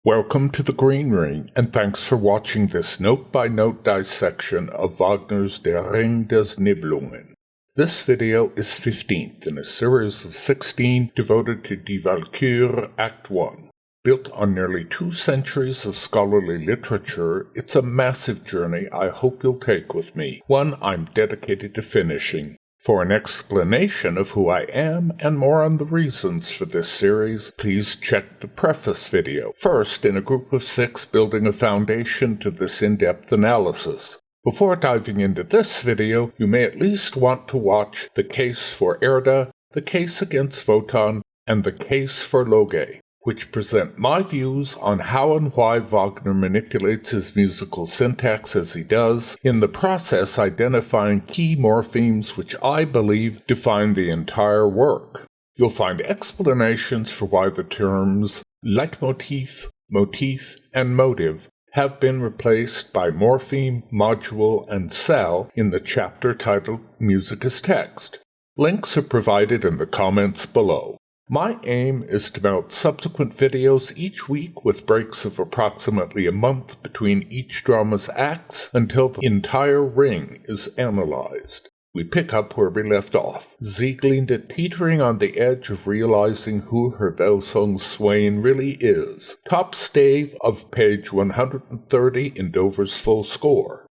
Welcome to the Green Ring, and thanks for watching this note-by-note dissection of Wagner's Der Ring des Nibelungen. This video is 15th in a series of 16 devoted to Die Walküre Act 1. Built on nearly 2 centuries of scholarly literature, it's a massive journey I hope you'll take with me, one I'm dedicated to finishing. For an explanation of who I am and more on the reasons for this series, please check the preface video, first in a group of 6 building a foundation to this in-depth analysis. Before diving into this video, you may at least want to watch The Case for Erda, The Case Against Wotan, and The Case for Loge, which present my views on how and why Wagner manipulates his musical syntax as he does, in the process identifying key morphemes which I believe define the entire work. You'll find explanations for why the terms leitmotif, motif, and motive have been replaced by morpheme, module, and cell in the chapter titled Music as Text. Links are provided in the comments below. My aim is to mount subsequent videos each week with breaks of approximately a month between each drama's acts until the entire ring is analyzed. We pick up where we left off, Sieglinde teetering on the edge of realizing who her Wälsung swain really is. Top stave of page 130 in Dover's Full Score.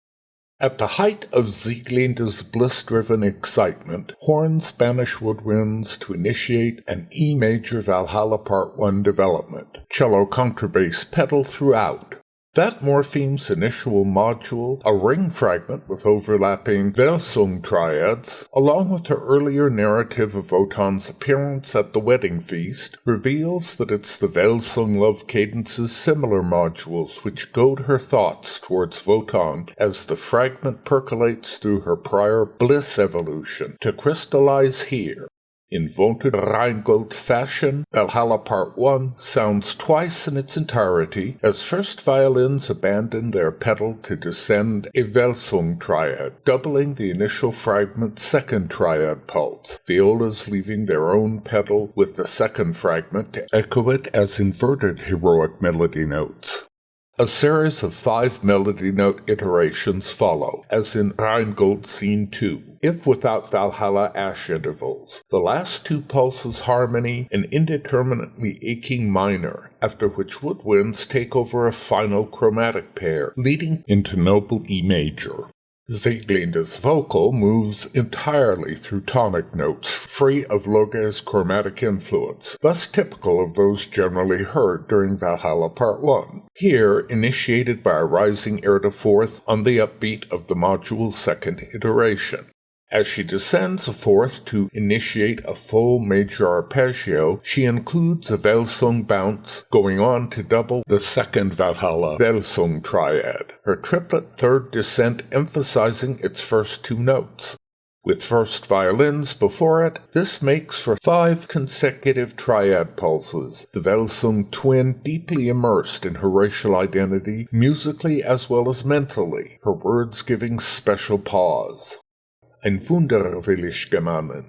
At the height of Sieglinde's bliss-driven excitement, horns banish woodwinds to initiate an E major Valhalla Part 1 development. Cello contrabass pedal throughout. That morpheme's initial module, a ring fragment with overlapping Wälsung triads, along with her earlier narrative of Wotan's appearance at the wedding feast, reveals that it's the Wälsung love cadence's similar modules which goad her thoughts towards Wotan as the fragment percolates through her prior bliss evolution to crystallize here. In vaunted Rheingold fashion, Valhalla Part 1 sounds twice in its entirety as first violins abandon their pedal to descend a Wälsung triad, doubling the initial fragment's second triad pulse, violas leaving their own pedal with the second fragment to echo it as inverted heroic melody notes. A series of 5 melody note iterations follow, as in Rheingold Scene 2, if without Valhalla Ash intervals. The last 2 pulses harmony an indeterminately aching minor, after which woodwinds take over a final chromatic pair, leading into noble E major. Sieglinde's vocal moves entirely through tonic notes, free of Loge's chromatic influence, thus typical of those generally heard during Valhalla Part 1. Here, initiated by a rising Erda fourth on the upbeat of the module's second iteration. As she descends a fourth to initiate a full major arpeggio, she includes a Wälsung bounce, going on to double the second Valhalla Wälsung triad, her triplet third descent emphasizing its first 2 notes. With first violins before it, this makes for 5 consecutive triad pulses, the Wälsung twin deeply immersed in her racial identity, musically as well as mentally, her words giving special pause. Ein Wunder will ich gemannen.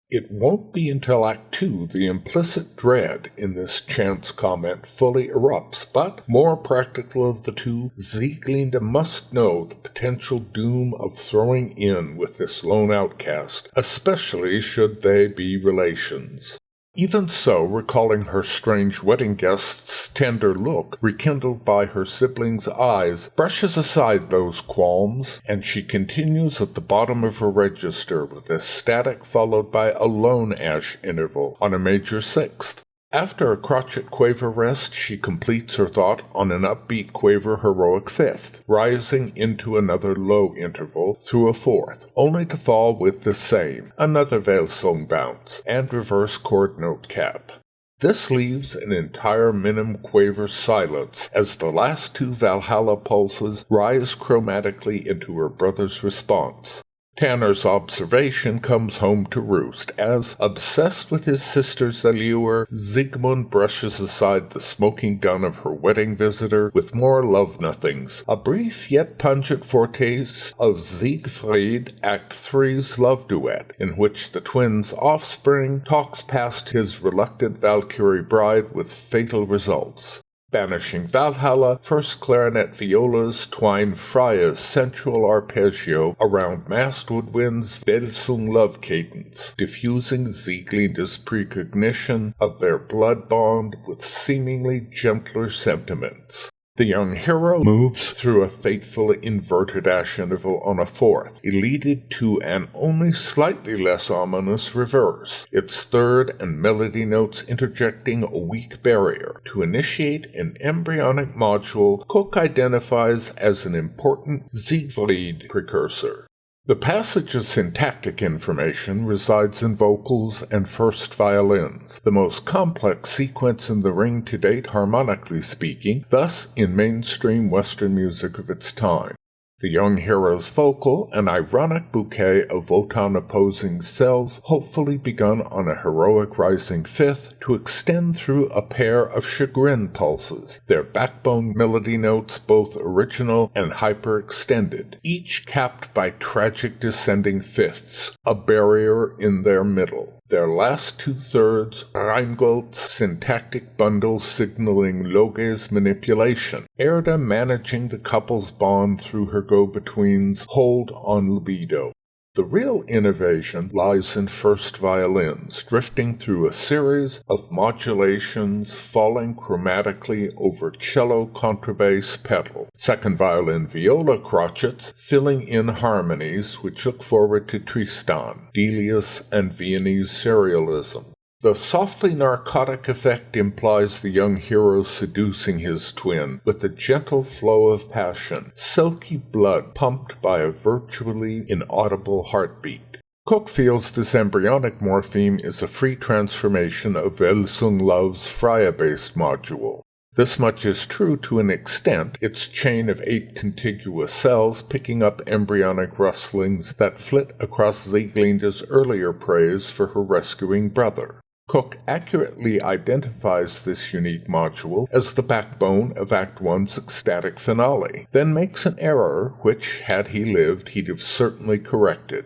It won't be until Act 2 the implicit dread in this chance comment fully erupts, but, more practical of the two, Sieglinde must know the potential doom of throwing in with this lone outcast, especially should they be relations. Even so, recalling her strange wedding guest's tender look, rekindled by her sibling's eyes, brushes aside those qualms, and she continues at the bottom of her register with a static followed by a lone ash interval on a major 6th. After a crotchet quaver rest, she completes her thought on an upbeat quaver heroic 5th, rising into another low interval through a 4th, only to fall with the same, another Wälsung bounce, and reverse chord note cap. This leaves an entire minim quaver silence as the last 2 Valhalla pulses rise chromatically into her brother's response. Tanner's observation comes home to roost as, obsessed with his sister's allure, Siegmund brushes aside the smoking gun of her wedding visitor with more love-nothings, a brief yet pungent foretaste of Siegfried Act 3's love duet, in which the twins' offspring talks past his reluctant Valkyrie bride with fatal results. Banishing Valhalla, first clarinet violas twine Freya's sensual arpeggio around masked woodwind's Wälsung love cadence, diffusing Sieglinde's precognition of their blood bond with seemingly gentler sentiments. The young hero moves through a fateful inverted dash interval on a fourth, eluded to an only slightly less ominous reverse, its third and melody notes interjecting a weak barrier. To initiate an embryonic module, Cook identifies as an important Siegfried precursor. The passage of syntactic information resides in vocals and first violins, the most complex sequence in the ring to date harmonically speaking, thus in mainstream Western music of its time. The young hero's vocal, an ironic bouquet of Wotan-opposing cells, hopefully begun on a heroic rising fifth, to extend through a pair of chagrin pulses, their backbone melody notes both original and hyper-extended, each capped by tragic descending fifths, a barrier in their middle. Their last two-thirds, Rheingold's syntactic bundle signaling Loge's manipulation, Erda managing the couple's bond through her go-between's hold on libido. The real innovation lies in first violins, drifting through a series of modulations falling chromatically over cello contrabass pedal, second violin viola crotchets filling in harmonies which look forward to Tristan, Delius, and Viennese serialism. The softly narcotic effect implies the young hero seducing his twin with a gentle flow of passion, silky blood pumped by a virtually inaudible heartbeat. Cook feels this embryonic morpheme is a free transformation of Wälsung Love's Freya-based module. This much is true to an extent, its chain of 8 contiguous cells picking up embryonic rustlings that flit across Sieglinde's earlier praise for her rescuing brother. Cook accurately identifies this unique module as the backbone of Act I's ecstatic finale, then makes an error which, had he lived, he'd have certainly corrected.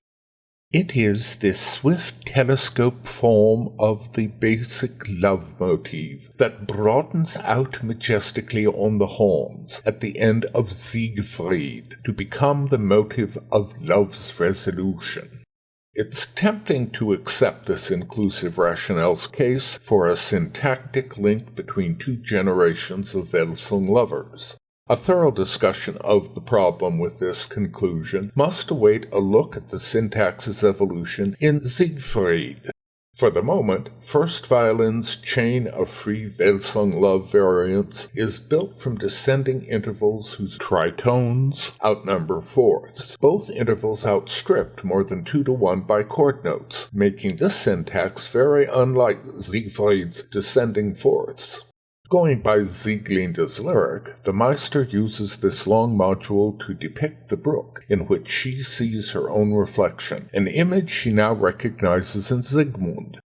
It is this swift telescope form of the basic love motif that broadens out majestically on the horns at the end of Siegfried to become the motive of love's resolution. It's tempting to accept this inclusive rationale's case for a syntactic link between two generations of Wälsung lovers. A thorough discussion of the problem with this conclusion must await a look at the syntax's evolution in Siegfried. For the moment, first violin's chain of free Wälsung love variants is built from descending intervals whose tritones outnumber fourths, both intervals outstripped more than 2-to-1 by chord notes, making this syntax very unlike Siegfried's descending fourths. Going by Sieglinde's lyric, the Meister uses this long module to depict the brook in which she sees her own reflection, an image she now recognizes in Siegmund.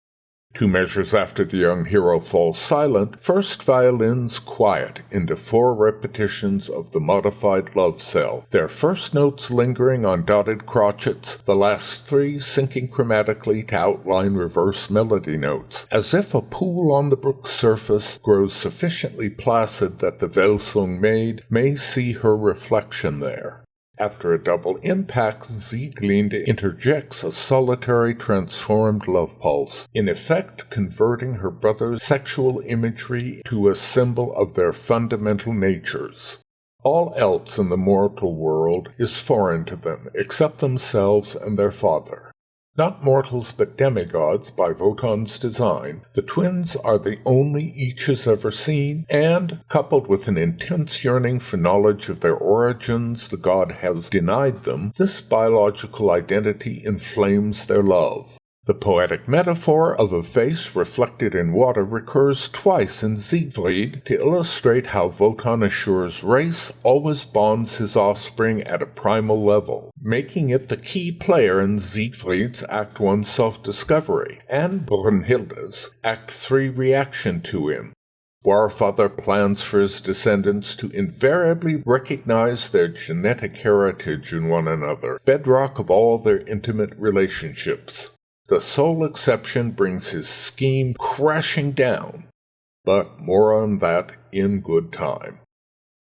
2 measures after the young hero falls silent, first violins quiet into 4 repetitions of the modified love cell, their first notes lingering on dotted crotchets, the last 3 sinking chromatically to outline reverse melody notes, as if a pool on the brook's surface grows sufficiently placid that the Wälsung maid may see her reflection there. After a double impact, Sieglinde interjects a solitary transformed love pulse, in effect converting her brother's sexual imagery to a symbol of their fundamental natures. All else in the mortal world is foreign to them, except themselves and their father. Not mortals but demigods by Wotan's design, the twins are the only each has ever seen, and, coupled with an intense yearning for knowledge of their origins the god has denied them, this biological identity inflames their love. The poetic metaphor of a face reflected in water recurs twice in Siegfried to illustrate how Wotan assures race always bonds his offspring at a primal level, making it the key player in Siegfried's Act I self-discovery, and Brunhilde's Act III reaction to him. Warfather plans for his descendants to invariably recognize their genetic heritage in one another, bedrock of all their intimate relationships. The sole exception brings his scheme crashing down. but more on that in good time.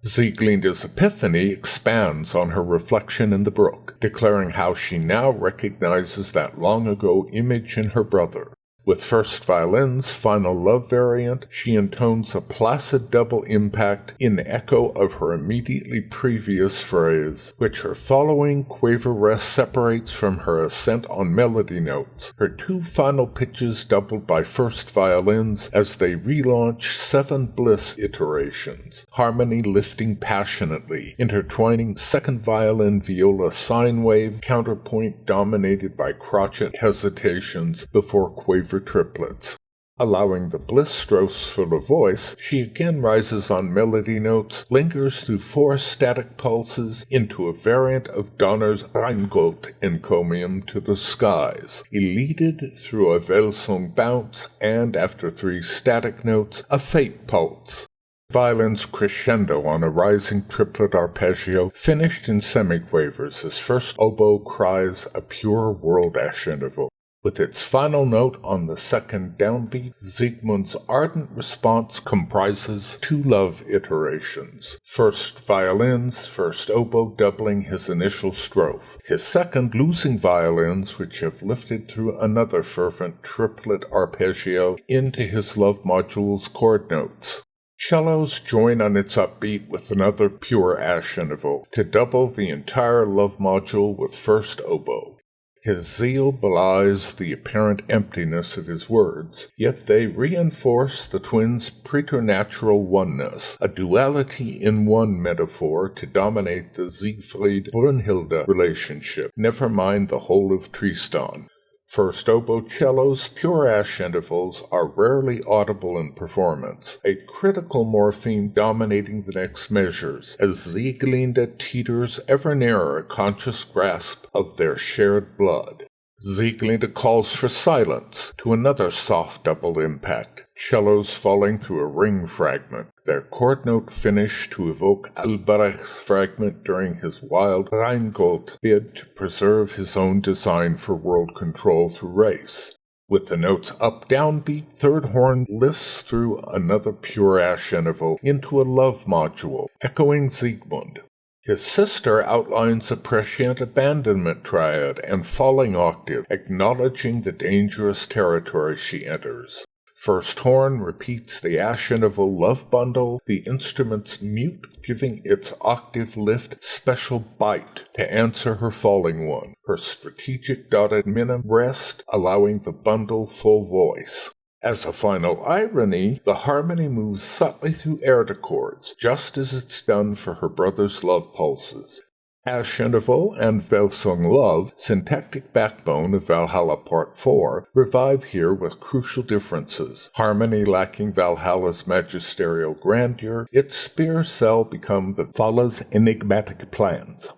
Sieglinde's epiphany expands on her reflection in the brook, declaring how she now recognizes that long-ago image in her brother. With first violin's final love variant, she intones a placid double impact in echo of her immediately previous phrase, which her following quaver rest separates from her ascent on melody notes, her two final pitches doubled by first violins as they relaunch 7 bliss iterations, harmony lifting passionately, intertwining second violin viola sine wave counterpoint dominated by crotchet hesitations before quaver triplets. Allowing the bliss strophes for the voice, she again rises on melody notes, lingers through 4 static pulses into a variant of Donner's Rheingold encomium to the skies, elided through a Wälsung bounce, and after 3 static notes, a fate pulse. Violin's crescendo on a rising triplet arpeggio, finished in semiquavers as first oboe cries a pure world ascendable. With its final note on the second downbeat, Siegmund's ardent response comprises 2 love iterations. First violins, first oboe doubling his initial strophe. His second losing violins, which have lifted through another fervent triplet arpeggio into his love module's chord notes. Cellos join on its upbeat with another pure ascendable to double the entire love module with first oboe. His zeal belies the apparent emptiness of his words, yet they reinforce the twins' preternatural oneness, a duality in one metaphor to dominate the Siegfried-Brünnhilde relationship, never mind the whole of Tristan. First oboe cello's pure ascendivals are rarely audible in performance, a critical morpheme dominating the next measures, as Sieglinde teeters ever nearer a conscious grasp of their shared blood. Sieglinde calls for silence to another soft double impact, cellos falling through a ring fragment, their chord note finish to evoke Albrecht's fragment during his wild Rheingold bid to preserve his own design for world control through race. With the notes up-down beat, third horn lifts through another pure ascendable into a love module, echoing Siegmund. His sister outlines a prescient abandonment triad and falling octave, acknowledging the dangerous territory she enters. First horn repeats the ascendable love bundle, the instrument's mute giving its octave lift special bite to answer her falling one, her strategic dotted minim rest allowing the bundle full voice. As a final irony, the harmony moves subtly through air chords, just as it's done for her brother's love pulses. Ascendable and Wälsung love, syntactic backbone of Valhalla Part 4, revive here with crucial differences. Harmony lacking Valhalla's magisterial grandeur, its spear cell become the Valhalla's enigmatic plans,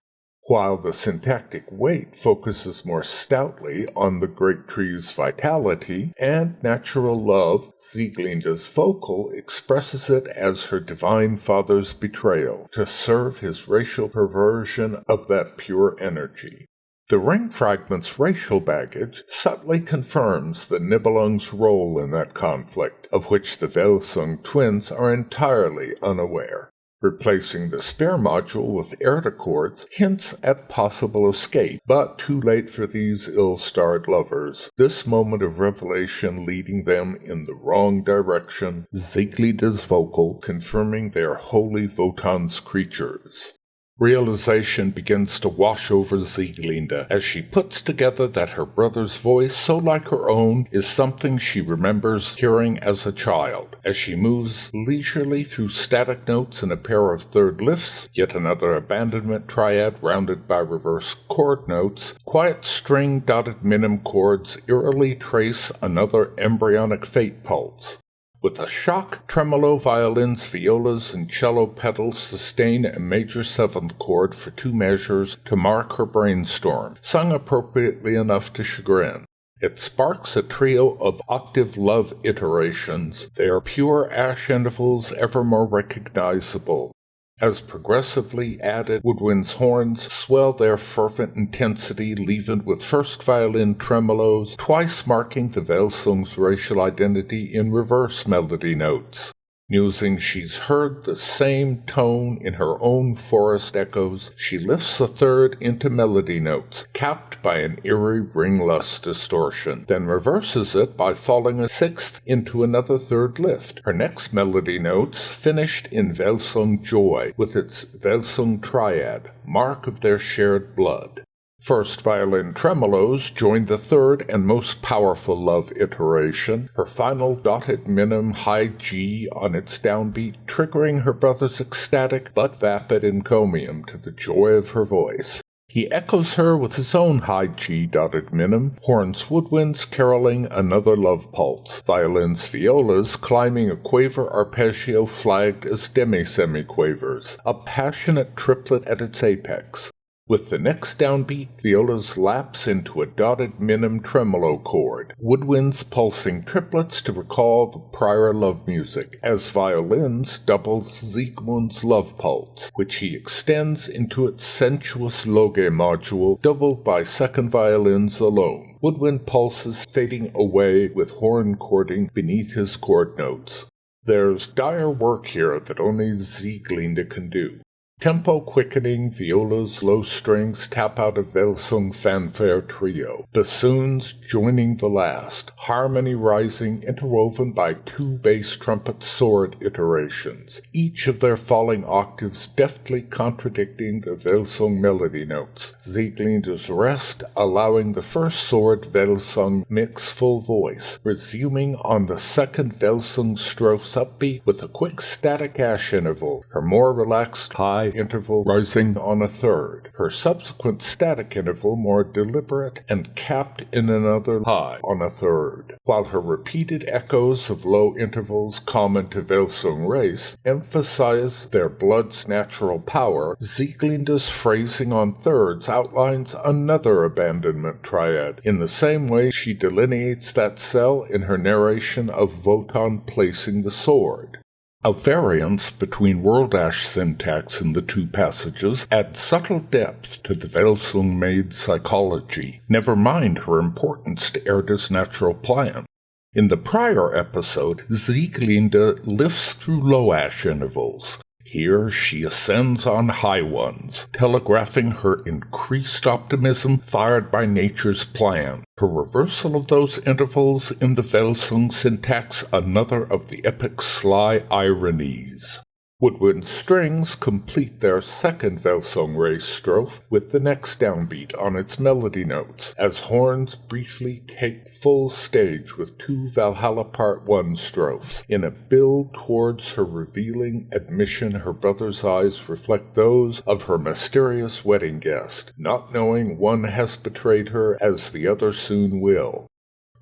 while the syntactic weight focuses more stoutly on the great tree's vitality, and natural love, Sieglinde's vocal, expresses it as her divine father's betrayal, to serve his racial perversion of that pure energy. The ring fragment's racial baggage subtly confirms the Nibelung's role in that conflict, of which the Wälsung twins are entirely unaware. Replacing the spare module with air chords hints at possible escape, but too late for these ill-starred lovers, this moment of revelation leading them in the wrong direction, Sieglinde's vocal confirming they are wholly Wotan's creatures. Realization begins to wash over Sieglinde as she puts together that her brother's voice, so like her own, is something she remembers hearing as a child. As she moves leisurely through static notes and a pair of third lifts, yet another abandonment triad rounded by reverse chord notes, quiet string dotted minim chords eerily trace another embryonic fate pulse. With a shock, tremolo violins, violas, and cello pedals sustain a major 7th chord for 2 measures to mark her brainstorm, sung appropriately enough to chagrin. It sparks a trio of octave love iterations, their pure ascendivals ever more recognizable. As progressively added woodwind's horns swell their fervent intensity, leavened with first violin tremolos, twice marking the Wälsung's racial identity in reverse melody notes. Musing she's heard the same tone in her own forest echoes, she lifts a third into melody notes, capped by an eerie ringless distortion, then reverses it by falling a sixth into another third lift. Her next melody notes finished in Wälsung joy, with its Wälsung triad, mark of their shared blood. First violin tremolos joined the third and most powerful love iteration, her final dotted minim high G on its downbeat, triggering her brother's ecstatic but vapid encomium to the joy of her voice. He echoes her with his own high G dotted minim, horns woodwinds caroling another love pulse, violins violas climbing a quaver arpeggio flagged as demi-semi-quavers, a passionate triplet at its apex. With the next downbeat, violas lapse into a dotted minim tremolo chord, woodwinds pulsing triplets to recall the prior love music, as violins double Siegmund's love pulse, which he extends into its sensuous loge module, doubled by second violins alone, woodwind pulses fading away with horn chording beneath his chord notes. There's dire work here that only Sieglinde can do. Tempo quickening, violas, low strings tap out a Wälsung fanfare trio, bassoons joining the last, harmony rising interwoven by two bass trumpet sword iterations, each of their falling octaves deftly contradicting the Wälsung melody notes, Sieglinde's rest allowing the first sword Wälsung mix full voice, resuming on the second Wälsung strophe's upbeat with a quick static ash interval, her more relaxed high interval rising on a third, her subsequent static interval more deliberate and capped in another high on a third, while her repeated echoes of low intervals common to Wälsung race emphasize their blood's natural power. Sieglinde's phrasing on thirds outlines another abandonment triad, in the same way she delineates that cell in her narration of Wotan placing the sword. A variance between world-ash syntax in the two passages adds subtle depth to the Wälsung maid's psychology, never mind her importance to Erda's natural plan. In the prior episode, Sieglinde lifts through low-ash intervals. Here she ascends on high ones, telegraphing her increased optimism fired by nature's plan. Her reversal of those intervals in the Wälsung syntax another of the epic's sly ironies. Woodwind strings complete their second Wälsung race strophe with the next downbeat on its melody notes, as horns briefly take full stage with two Valhalla Part 1 strophes, in a build towards her revealing admission her brother's eyes reflect those of her mysterious wedding guest, not knowing one has betrayed her as the other soon will.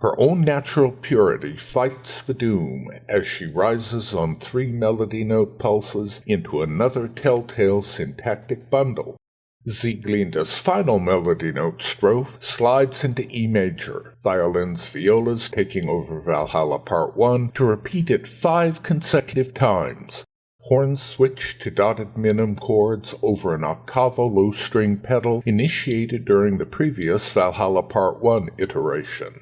Her own natural purity fights the doom as she rises on three melody note pulses into another telltale syntactic bundle. Sieglinde's final melody note strophe slides into E major, violins, violas taking over Valhalla Part 1 to repeat it 5 consecutive times. Horns switch to dotted minim chords over an octavo low string pedal initiated during the previous Valhalla Part 1 iteration.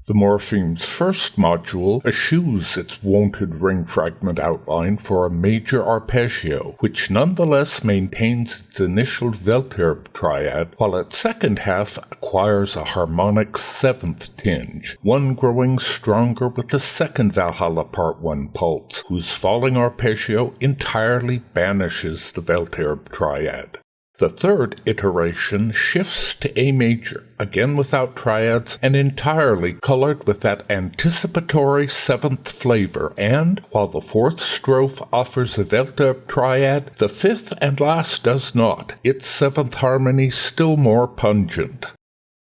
The morpheme's first module eschews its wonted ring fragment outline for a major arpeggio, which nonetheless maintains its initial Welterb triad, while its second half acquires a harmonic seventh tinge, one growing stronger with the second Valhalla Part 1 pulse, whose falling arpeggio entirely banishes the Welterb triad. The third iteration shifts to A major, again without triads, and entirely colored with that anticipatory seventh flavor, and, while the fourth strophe offers a Welterb triad, the fifth and last does not, its seventh harmony still more pungent.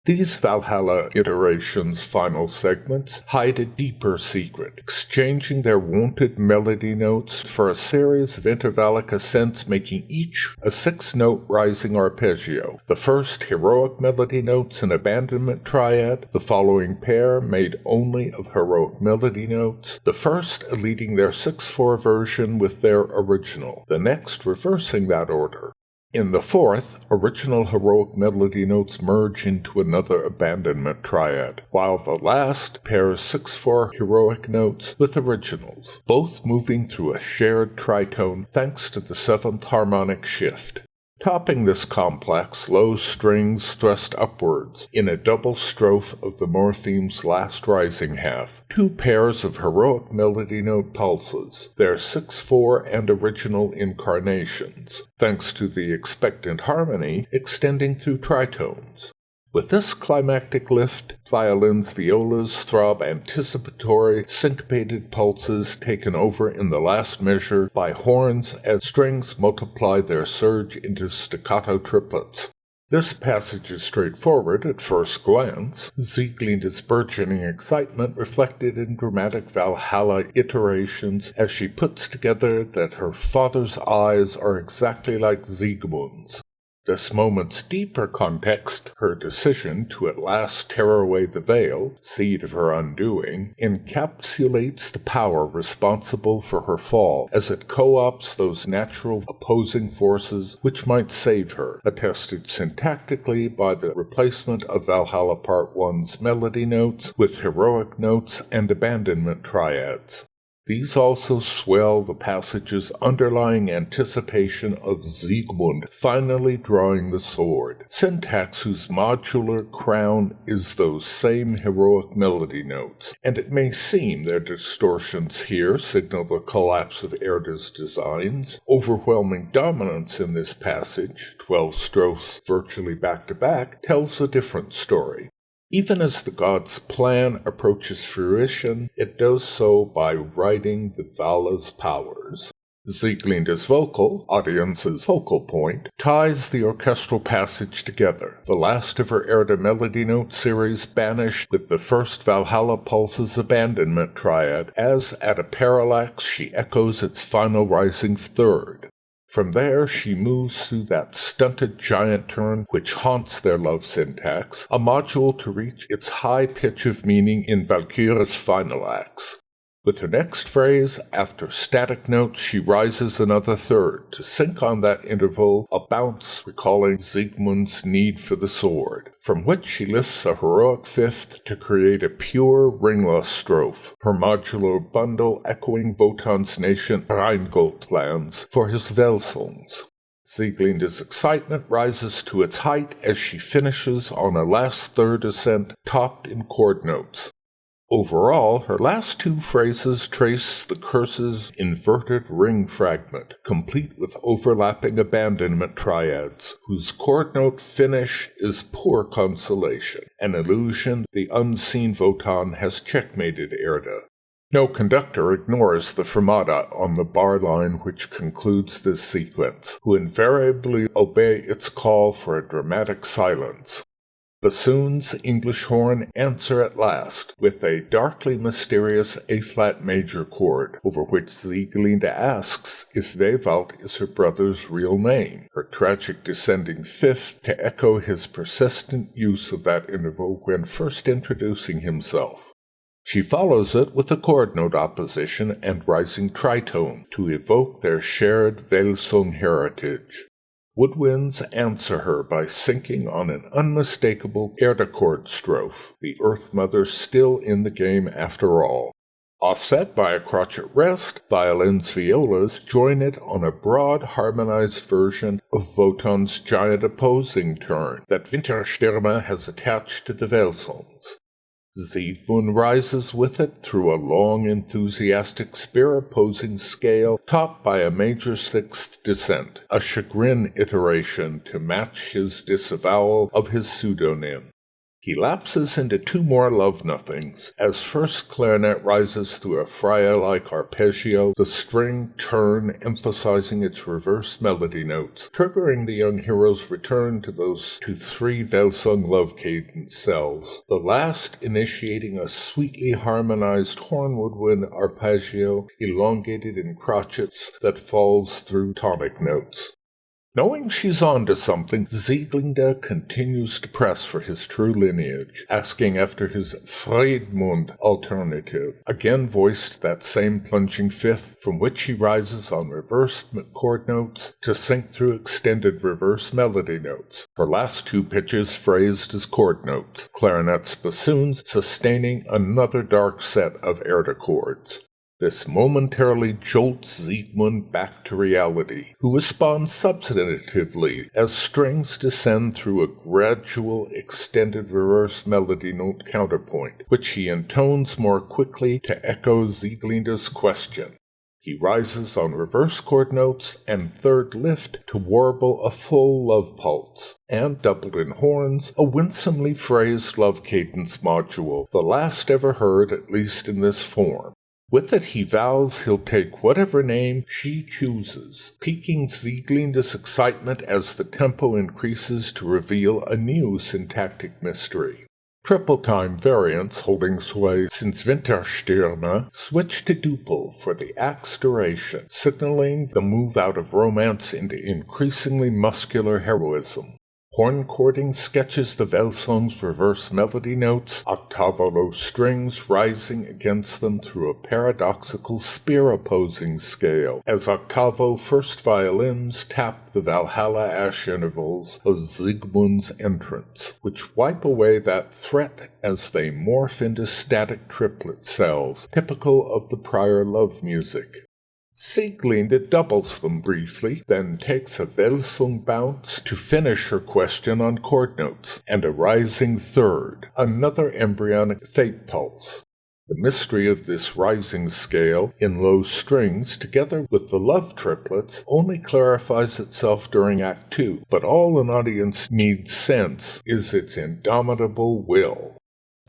These Valhalla iterations' final segments hide a deeper secret, exchanging their wonted melody notes for a series of intervallic ascents making each a 6-note rising arpeggio. The first heroic melody notes an abandonment triad, the following pair made only of heroic melody notes, the first leading their 6/4 version with their original, the next reversing that order. In the fourth, original heroic melody notes merge into another abandonment triad, while the last pairs 6/4 heroic notes with originals, both moving through a shared tritone thanks to the seventh harmonic shift. Topping this complex, low strings thrust upwards in a double strophe of the morpheme's last rising half, two pairs of heroic melody note pulses, their 6/4 and original incarnations, thanks to the expectant harmony extending through tritones. With this climactic lift, violins, violas throb anticipatory, syncopated pulses taken over in the last measure by horns as strings multiply their surge into staccato triplets. This passage is straightforward at first glance, Sieglinde's burgeoning excitement reflected in dramatic Valhalla iterations as she puts together that her father's eyes are exactly like Siegmund's. This moment's deeper context, her decision to at last tear away the veil, seed of her undoing, encapsulates the power responsible for her fall as it co-opts those natural opposing forces which might save her, attested syntactically by the replacement of Valhalla Part 1's melody notes with heroic notes and abandonment triads. These also swell the passage's underlying anticipation of Siegmund finally drawing the sword, syntax whose modular crown is those same heroic melody notes, and it may seem their distortions here signal the collapse of Erda's designs. Overwhelming dominance in this passage, 12 strophes virtually back-to-back, tells a different story. Even as the god's plan approaches fruition, it does so by riding the Vala's powers. Sieglinde's vocal, audience's focal point, ties the orchestral passage together, the last of her Erda melody note series banished with the first Valhalla Pulse's abandonment triad, as at a parallax she echoes its final rising third. From there, she moves through that stunted giant turn which haunts their love syntax, a module to reach its high pitch of meaning in Walküre's final acts. With her next phrase, after static notes, she rises another third, to sink on that interval, a bounce recalling Siegmund's need for the sword, from which she lifts a heroic fifth to create a pure, ringless strophe, her modular bundle echoing Wotan's nascent Rheingold plans for his Wälsungs. Sieglinde's excitement rises to its height as she finishes on a last third ascent topped in chord notes. Overall, her last two phrases trace the curse's inverted ring fragment, complete with overlapping abandonment triads, whose chord note finish is poor consolation, an illusion the unseen Wotan has checkmated Erda. No conductor ignores the fermata on the bar line which concludes this sequence, who invariably obey its call for a dramatic silence. Bassoon's English horn answer at last, with a darkly mysterious A-flat major chord, over which Sieglinde asks if Wewald is her brother's real name, her tragic descending fifth to echo his persistent use of that interval when first introducing himself. She follows it with a chord note opposition and rising tritone to evoke their shared Wälsung heritage. Woodwinds answer her by sinking on an unmistakable Erda chord strophe, the Earth Mother still in the game after all. Offset by a crotchet rest, violins, violas join it on a broad harmonized version of Wotan's giant opposing turn that Winterstürme has attached to the Wälsungs. Siegmund rises with it through a long, enthusiastic spear-opposing scale topped by a major sixth descent, a chagrin iteration to match his disavowal of his pseudonym. He lapses into two more love-nothings, as first clarinet rises through a Freya-like arpeggio, the string turn emphasizing its reverse melody notes, triggering the young hero's return to those 2-3 Wälsung love cadence cells, the last initiating a sweetly harmonized horn woodwind arpeggio elongated in crotchets that falls through tonic notes. Knowing she's onto something, Sieglinde continues to press for his true lineage, asking after his Siegmund alternative, again voiced that same plunging fifth from which he rises on reverse chord notes to sink through extended reverse melody notes, her last two pitches phrased as chord notes, clarinets, bassoons sustaining another dark set of air chords. This momentarily jolts Siegmund back to reality, who responds substantively as strings descend through a gradual, extended reverse melody note counterpoint, which he intones more quickly to echo Sieglinde's question. He rises on reverse chord notes and third lift to warble a full love pulse, and doubled in horns, a winsomely phrased love cadence module, the last ever heard at least in this form. With it he vows he'll take whatever name she chooses, piquing Sieglinde's excitement as the tempo increases to reveal a new syntactic mystery. Triple-time variants holding sway since Winterstürme switch to duple for the act's duration, signaling the move out of romance into increasingly muscular heroism. Horn chording sketches the Wälsung's reverse melody notes, octavo low strings rising against them through a paradoxical spear-opposing scale, as octavo first violins tap the Valhalla ash intervals of Siegmund's entrance, which wipe away that threat as they morph into static triplet cells, typical of the prior love music. Sieglinde doubles them briefly, then takes a Wälsung bounce to finish her question on chord notes, and a rising third, another embryonic fate pulse. The mystery of this rising scale in low strings, together with the love triplets, only clarifies itself during Act 2, but all an audience needs sense is its indomitable will.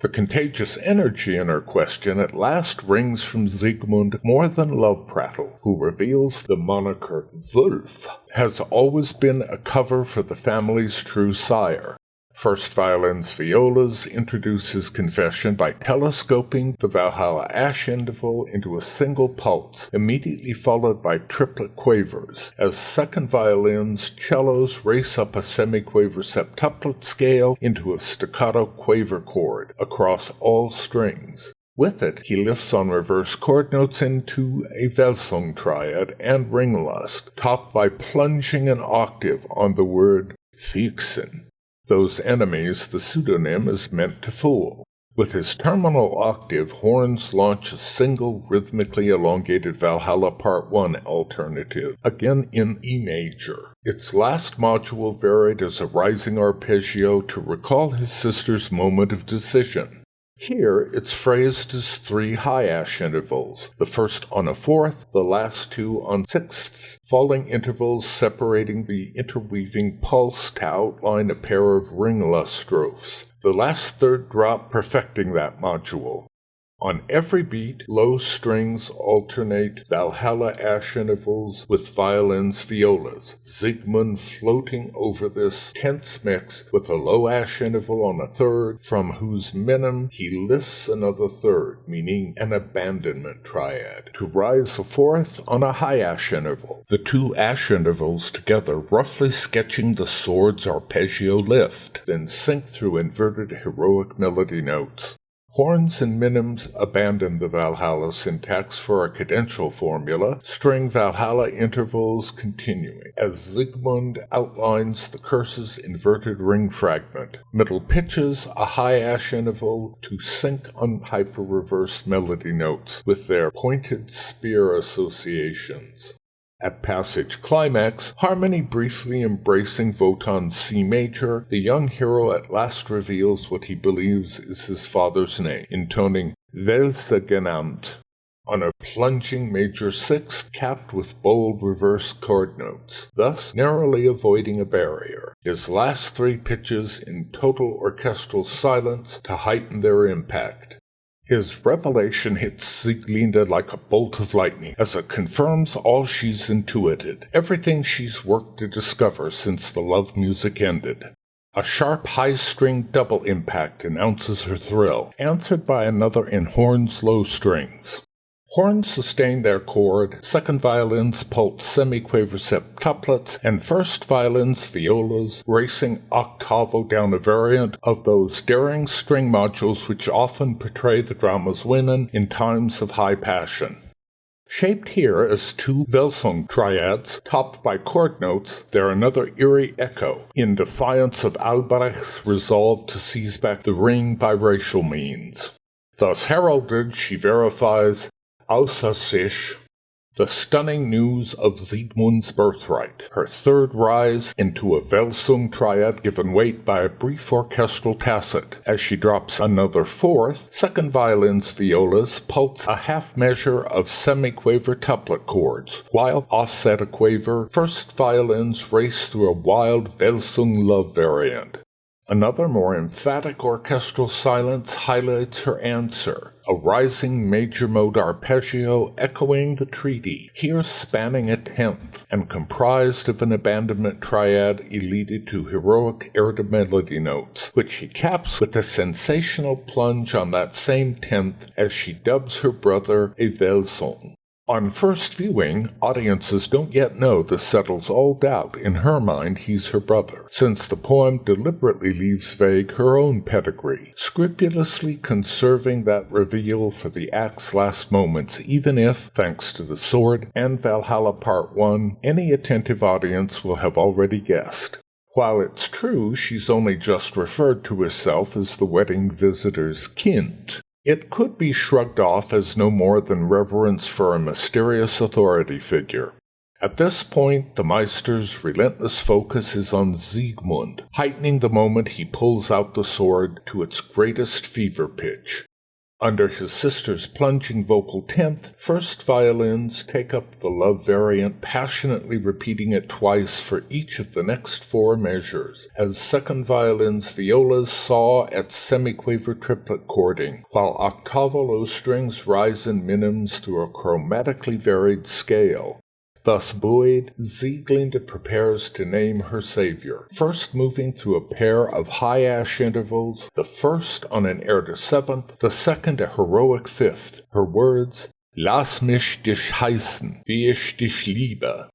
The contagious energy in her question at last rings from Siegmund more than love prattle, who reveals the moniker Wolf has always been a cover for the family's true sire. First violins violas introduce his confession by telescoping the Valhalla ash interval into a single pulse, immediately followed by triplet quavers, as second violins cellos race up a semiquaver septuplet scale into a staccato quaver chord across all strings. With it, he lifts on reverse chord notes into a Wälsung triad and ringlust, topped by plunging an octave on the word fixen. Those enemies the pseudonym is meant to fool. With his terminal octave, horns launch a single rhythmically elongated Valhalla Part 1 alternative, again in E major. Its last module varied as a rising arpeggio to recall his sister's moment of decision. Here, it's phrased as three high ash intervals, the first on a fourth, the last two on sixths, falling intervals separating the interweaving pulse to outline a pair of ringlust strophes, the last third drop perfecting that module. On every beat, low strings alternate Valhalla ash intervals with violins violas, Siegmund floating over this tense mix with a low ash interval on a third, from whose minim he lifts another third, meaning an abandonment triad, to rise a fourth on a high ash interval, the two ash intervals together roughly sketching the sword's arpeggio lift, then sink through inverted heroic melody notes. Horns and minims abandon the Valhalla syntax for a cadential formula, string Valhalla intervals continuing, as Siegmund outlines the curse's inverted ring fragment. Middle pitches a high ash interval to sync on hyper-reversed melody notes with their pointed spear associations. At passage climax, harmony briefly embracing Wotan's C major, the young hero at last reveals what he believes is his father's name, intoning Wälse genannt, on a plunging major sixth capped with bold reverse chord notes, thus narrowly avoiding a barrier. His last three pitches in total orchestral silence to heighten their impact. His revelation hits Sieglinde like a bolt of lightning, as it confirms all she's intuited, everything she's worked to discover since the love music ended. A sharp high-string double impact announces her thrill, answered by another in horns low strings. Horns sustain their chord, second violins pulse semiquaver septuplets, and first violins, violas, racing octavo down a variant of those daring string modules which often portray the drama's women in times of high passion. Shaped here as two Wälsung triads, topped by chord notes, they're another eerie echo, in defiance of Albrecht's resolve to seize back the ring by racial means. Thus heralded, she verifies, außer sich, the stunning news of Siegmund's birthright, her third rise into a Wälsung triad given weight by a brief orchestral tacit, as she drops another fourth, second violins, violas, pulse a half measure of semiquaver tuplet chords, while offset a quaver, first violins race through a wild Wälsung love variant. Another more emphatic orchestral silence highlights her answer, a rising major mode arpeggio echoing the treaty, here spanning a tenth, and comprised of an abandonment triad eluded to heroic air-to-melody notes, which she caps with a sensational plunge on that same tenth as she dubs her brother a Wälsung. On first viewing, audiences don't yet know this settles all doubt. In her mind, he's her brother, since the poem deliberately leaves vague her own pedigree, scrupulously conserving that reveal for the act's last moments, even if, thanks to the sword and Valhalla Part 1, any attentive audience will have already guessed. While it's true she's only just referred to herself as the wedding visitor's Kind, it could be shrugged off as no more than reverence for a mysterious authority figure. At this point, the Meister's relentless focus is on Siegmund, heightening the moment he pulls out the sword to its greatest fever pitch. Under his sister's plunging vocal tenth, first violins take up the love variant, passionately repeating it twice for each of the next four measures, as second violins, violas saw at semiquaver triplet chording, while octavo low strings rise in minims through a chromatically varied scale. Thus buoyed, Sieglinde prepares to name her savior, first moving through a pair of high ash intervals, the first on an air to seventh, the second a heroic fifth. Her words, Lass mich dich heißen, wie ich dich liebe,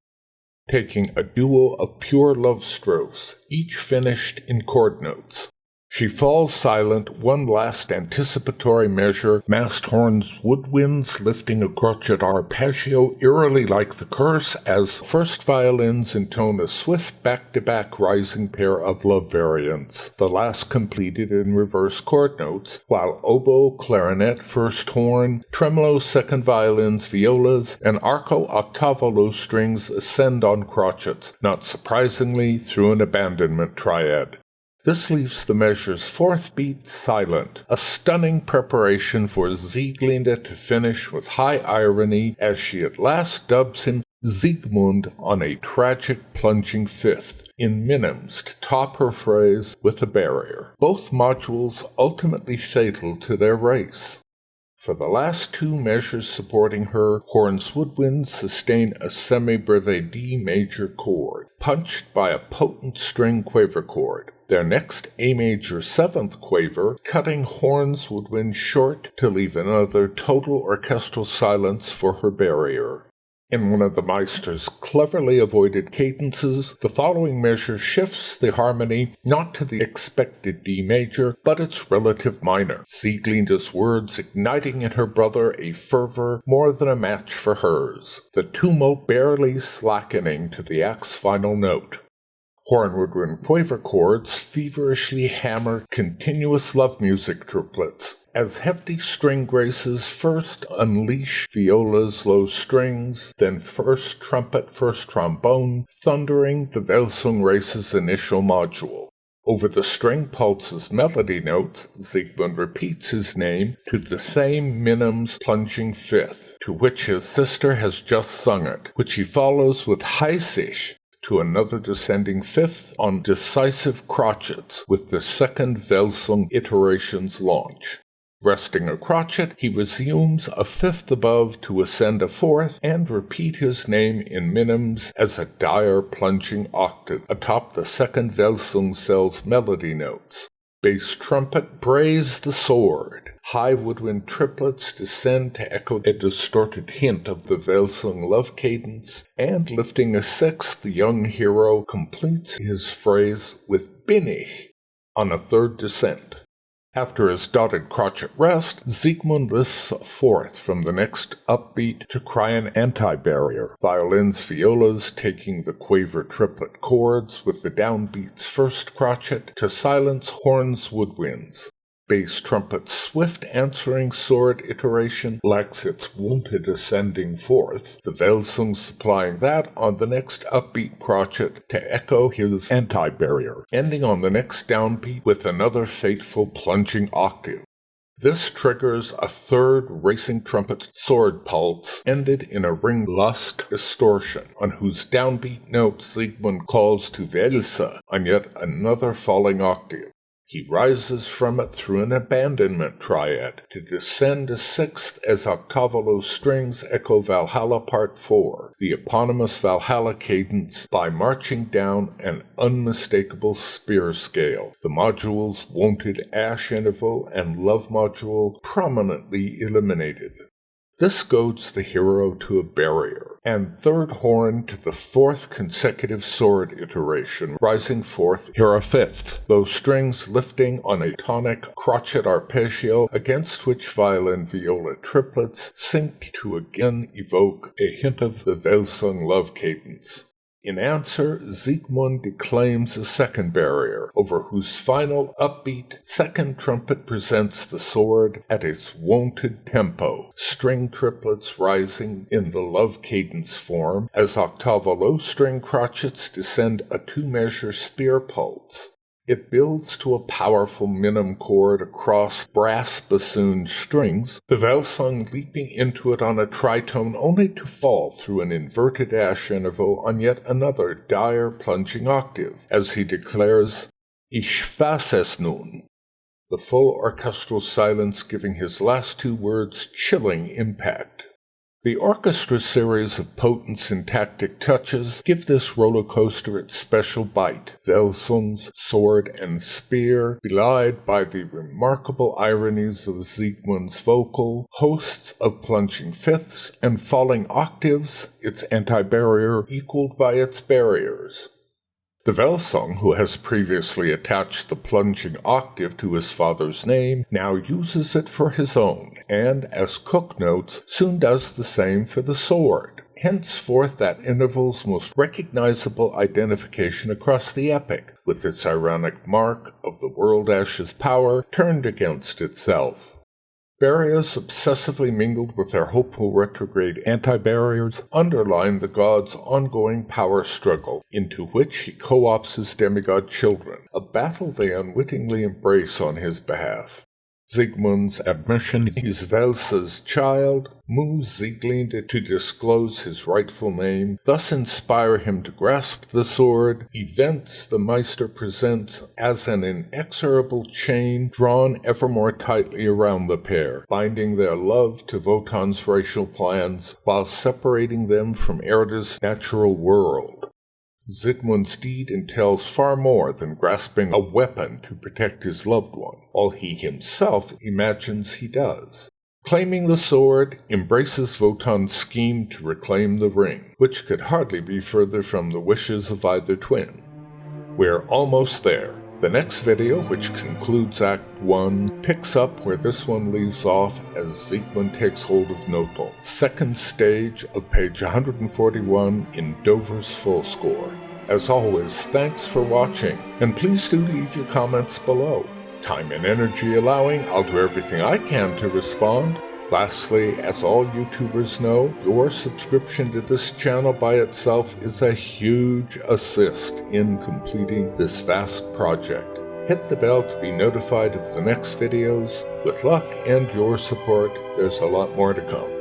taking a duo of pure love strophes, each finished in chord notes. She falls silent, one last anticipatory measure, massed horns woodwinds lifting a crotchet arpeggio eerily like the curse as first violins intone a swift back-to-back rising pair of love variants, the last completed in reverse chord notes, while oboe, clarinet, first horn, tremolo, second violins, violas, and arco octavo low strings ascend on crotchets, not surprisingly through an abandonment triad. This leaves the measure's fourth beat silent, a stunning preparation for Sieglinde to finish with high irony as she at last dubs him Siegmund on a tragic plunging fifth, in minims to top her phrase with a barrier, both modules ultimately fatal to their race. For the last two measures supporting her, horns woodwinds sustain a semi-breve D major chord, punched by a potent string quaver chord. Their next A major seventh quaver, cutting horns woodwind short to leave another total orchestral silence for her barrier. In one of the Meister's cleverly avoided cadences, the following measure shifts the harmony not to the expected D major, but its relative minor, Sieglinde's words igniting in her brother a fervor more than a match for hers, the tumult barely slackening to the act's final note. Horn woodwind quaver chords feverishly hammer continuous love music triplets, as hefty string graces first unleash viola's low strings, then first trumpet, first trombone, thundering the Wälsung race's initial module. Over the string pulse's melody notes, Siegmund repeats his name to the same minims plunging fifth, to which his sister has just sung it, which he follows with heißig, to another descending fifth on decisive crotchets with the second Wälsung iteration's launch. Resting a crotchet, he resumes a fifth above to ascend a fourth and repeat his name in minims as a dire plunging octave atop the second Wälsung cell's melody notes. Bass trumpet brays the sword. High woodwind triplets descend to echo a distorted hint of the Wälsung love cadence, and lifting a sixth, the young hero completes his phrase with bin ich on a third descent. After his dotted crotchet rest, Siegmund lifts a fourth from the next upbeat to cry an anti-barrier, violins, violas taking the quaver triplet chords with the downbeat's first crotchet to silence horns, woodwinds. Bass trumpet's swift answering sword iteration lacks its wonted ascending fourth, the Wälsung supplying that on the next upbeat crotchet to echo his anti-barrier, ending on the next downbeat with another fateful plunging octave. This triggers a third racing trumpet sword pulse, ended in a ring-lust distortion, on whose downbeat note Siegmund calls to Wälse on yet another falling octave. He rises from it through an abandonment triad to descend a sixth as octavolo strings echo Valhalla Part 4, the eponymous Valhalla cadence, by marching down an unmistakable spear scale, the module's wonted ash interval and love module prominently eliminated. This goads the hero to a barrier, and third horn to the fourth consecutive sword iteration, rising forth here a fifth, those strings lifting on a tonic crotchet arpeggio against which violin viola triplets sink to again evoke a hint of the Wälsung love cadence. In answer, Siegmund declaims a second barrier, over whose final upbeat second trumpet presents the sword at its wonted tempo, string triplets rising in the love cadence form, as octavolo string crotchets descend a two-measure spear pulse. It builds to a powerful minim chord across brass bassoon strings, the Wälsung leaping into it on a tritone only to fall through an inverted ash interval on yet another dire plunging octave, as he declares, Ich fass es nun, the full orchestral silence giving his last two words chilling impact. The orchestra series of potent syntactic touches give this roller coaster its special bite, Wälsung's sword and spear, belied by the remarkable ironies of Siegmund's vocal, hosts of plunging fifths and falling octaves, its anti-barrier equaled by its barriers. The Wälsung, who has previously attached the plunging octave to his father's name, now uses it for his own, and, as Cook notes, soon does the same for the sword. Henceforth that interval's most recognizable identification across the epic, with its ironic mark of the world ash's power turned against itself. Barriers obsessively mingled with their hopeful retrograde anti-barriers underline the god's ongoing power struggle, into which he co-opts his demigod children, a battle they unwittingly embrace on his behalf. Siegmund's admission he's Wälse's child moves Sieglinde to disclose his rightful name, thus inspire him to grasp the sword, events the Meister presents as an inexorable chain drawn ever more tightly around the pair, binding their love to Wotan's racial plans while separating them from Erda's natural world. Siegmund's deed entails far more than grasping a weapon to protect his loved one, all he himself imagines he does. Claiming the sword embraces Wotan's scheme to reclaim the ring, which could hardly be further from the wishes of either twin. We're almost there. The next video, which concludes Act 1, picks up where this one leaves off as Siegmund takes hold of Notel, second stage of page 141 in Dover's Full Score. As always, thanks for watching, and please do leave your comments below. Time and energy allowing, I'll do everything I can to respond. Lastly, as all YouTubers know, your subscription to this channel by itself is a huge assist in completing this vast project. Hit the bell to be notified of the next videos. With luck and your support, there's a lot more to come.